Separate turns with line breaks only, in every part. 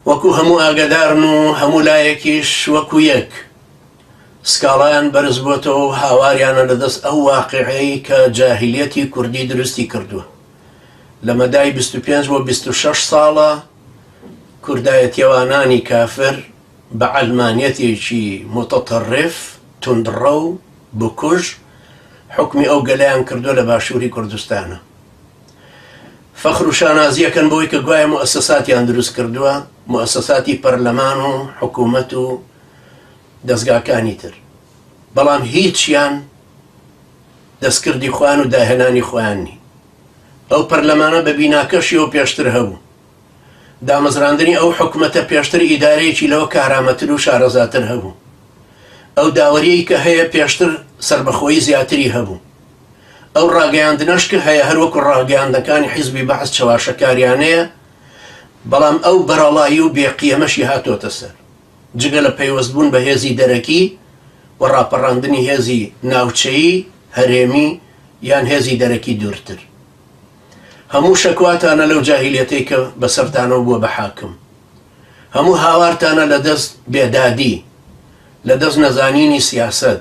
وەکو هەموو ئاگادارن و هەموو لایەکیش وەکو یەک سکاڵایان بەرز بۆتەوە و هاواریانە لەدەست ئەو واقعەی کە جاهیلیەتی کوردی دروستی کردووە. لە مەدای 25 بۆ 26 ساڵە کوردایەتیەوانانی کافر بە عەلمانیەتێکی متەطەرف توندڕە و بکوژ حکمی ئەو گەلەیان کردووە لە باشووری کوردستانە. فەخر و شانازیەکەن بۆی کە گوایە موسساتیان دروست کردووە، موسساتی پەرلەمان و حکوومەت و دەستگاکانی تر، بەڵام هیچیان دەستکردی خوان و داهێنانی خۆیاننی. ئەو پەرلەمانە بە بیناکەشیەوە پێشتر هەبوو، دامەزراندنی ئەو حکوومەتە پێشتر ئیدارەیەکی لەوە کارامەتر و شارەزاتر هەبوو. ئەو داوەریەی کە هەیە پێشتر سربەخۆیی زیاتری هەبوو. ئەو ڕاگەیاندنەش کە هەیە هەروەکو ڕاگەیاندەکانی حیزبی بەعەس چەواشەکاریانەیە، بەڵام ئەو بەرەڵایی و بێقیەمەشی هاتۆتە سەر، جگە لە پەیوەستبوون بە هێزی دەرەکی و ڕاپەڕاندنی هێزی ناوچەیی هەرێمی یان هێزی دەرەکی دوورتر. هەموو شەکواتانە لەو جاهیلیەتەی کە بەسەرتانەوە بووە بە حاکم، هەموو هاوارتانە لەدەست بێدادی، لەدەست نەزانینی سیاسەت،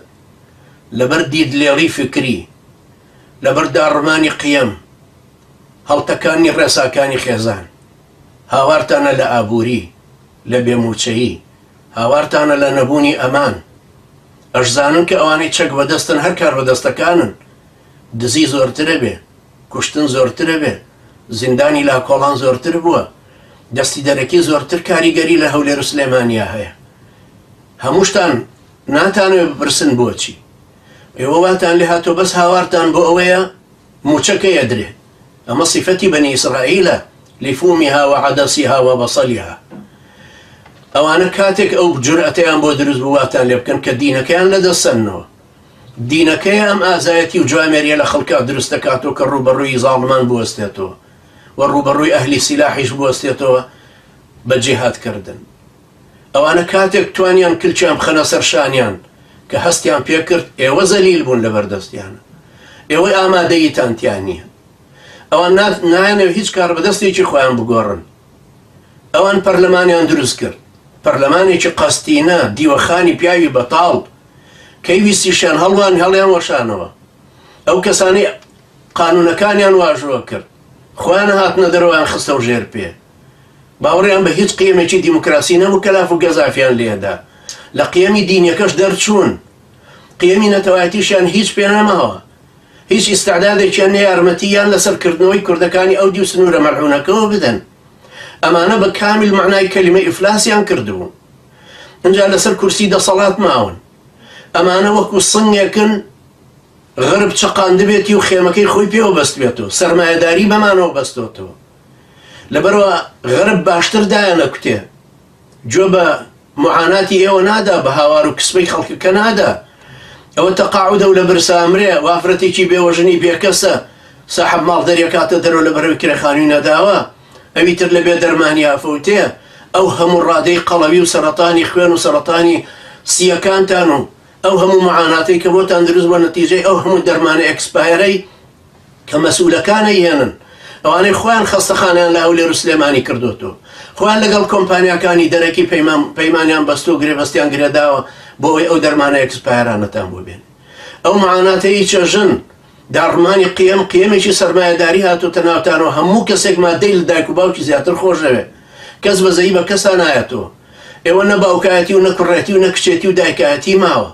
لەبەر دیدلێڵی فکری، لەبەر داڕمانی قیەم، هەڵتەکانی ڕێساکانی خێزان. هاوارتانە لە ئابووری، لە بێموچەیی، هاوارتانە لە نەبوونی ئەمان. ئەشزانن کە ئەوانەی چەک بەدەستن هەر کار بەدەستەکانن، دزی زۆرترە بێ، کوشتن زۆرترە بێ، زیندانی لاکۆڵان زۆرتر بووە، دەستی دەرەکی زۆرتر کاریگەری لە هەولێر و سلێمانیا هەیە. هەمووشتان ناتانەوێت بپرسن بۆچی. ئێوە واتان لێ هاتۆ بەس هاوارتان بۆ ئەوەیە موچەکە یەدرێ. ئەمە سیفەتی بەنی ئیسرائیلە، لیفومیها وعەدەسیها وبەسەلیها. ئەوانە کاتێک ئەو جورئەتەیان بۆ دروست بواتان لێ بکەن کە دینەکەیان لەدەستەنەوە. دینەکەی ئەم ئازایەتی و جوامێریە لە خەڵکا دروست دەکاتەوە کە ڕوبەڕووی زاڵمان بوەستێتەوە و ڕوبەڕووی ئەهلی سیلاحیش بوەستێتەوە بە جیهادکردن. ئەوانە کاتێک توانیان کلچیان بخەنە سەر شانیان کە هەستیان پێکرد، ئێوە زەلیل بوون لە بەردەستیانە، ئێوەی ئامادەییتان تیان نییە. ئەوان نایانەوێت هیچ کار بەدەستێکی خۆیان بگۆڕن. ئەوان پەرلەمانیان دروست کرد، پەرلەمانێکی قەستینە، دیوەخانی پیاوی بەتاڵ، کەی ویستیشیان هەڵیان وەشانەوە. ئەو کەسانی قانونەکانیان واژۆوە کرد، خۆیان هاتنە دەرەوەیان خستە و ژێر پێ. باوەڕیان بە هیچ قیەمێکی دیموکراسی نەبوو کە لاف و گەزافیان لێدا. لە قیەمی دینیەکەش دەرچوون، قیەمی نەتەوایەتیشیان هیچ پێ نەماوە، هیچ ئیستعدادێکیان نەیە یارمەتییان لەسەرکردنەوەی کوردەکانی ئەو دیو سنوورە مەلعونەکەەوە بدەن. ئەمانە بە کامل معنای کەلیمە ئیفلاسیان کردبوو. ئەنجا لەسەر کورسی دەسەڵات ماون. ئەمانە وەکو سنگێکن غەرب چەقاندبێتی و خێمەکەی خۆی پێوە بەست بێتەوە، سەرمایەداری بەمانەوە بەستۆتەوە. لەبەرەوە غەرب باشتر دایانە کوتێ، جۆ بە معاناتی ئێوە نادا، بە هاوار و کسبەی خەڵکەکە نادا. ئەوە تەقاعودە و لە برسامرێ، وافرەتێکی بێوەژنی بێکەسە، ساحەب ماڵ دەریەکاتە دەرەوە لە بەرەوەی کرێخانووی نەداوە، ئەوی تر لە بێ دەرمانی ئافەوتێ. ئەو هەموو ڕادەی قەڵەوی و سەرەتانی خوێن و سەرەتانی سیەکانتان و ئەو هەموو معاناتی کە بۆتان دروست بە نەتیجەی ئەو هەموو دەرمانە ئەکسپایرەی کە مەسئولەکانە هێنن، ئەوانەی خۆیان خەستەخانیان لە هەولێر و سلێمانی کردوتەوە، خۆیان لەگەڵ کۆمپانیاکانی دەرەکی پەیمانیان بەستۆ گرێبەستیان گرێداوە بۆ ئەوەی ئەو دەرمانە ئەکسپایرانەتان بۆ بێن. ئەو معاناتەی چەژن داڕمانی قیەمێکی سەرمایەداری هاتوتە ناوتانەوە. هەموو کەسێک مادەی لە دایک و باوکی زیاتر خۆشەوێ، کەس بەزەیی بە کەسان نایەتەوە. ئێوە نە باوکایەتی و نە کوڕێتی و نە کچێتی و دایکایەتی ماوە،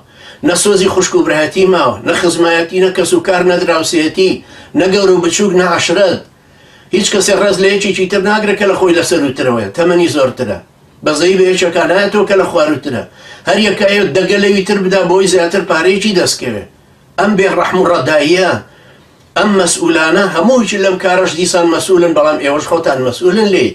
نە سۆزی خوشک و برایەتی ماوە، نە خزمایەتی، نە کەس و کار، نە دراوسێتی، نە گەور و بچووک، نە عەشرەت. هیچ کەسێ ڕێز لە یەکێکی تر ناگرێت کە لە خۆی لەسەروترەوەیە، تەمەنی زۆرترە، بەزەیی بە یەکێکان نایەتەوە کە لە خواروترە. هەر یەکایەت دەگەلەوی تر بدا بۆی زیاتر پارەیەکی دەستکەوێت. ئەم بێڕەحم و ڕەداییە، ئەم مەسئولانە هەمووی لەم کارەش دیسان مەسئولن، بەڵام ئێوەش خۆتان مەسئولن لێ.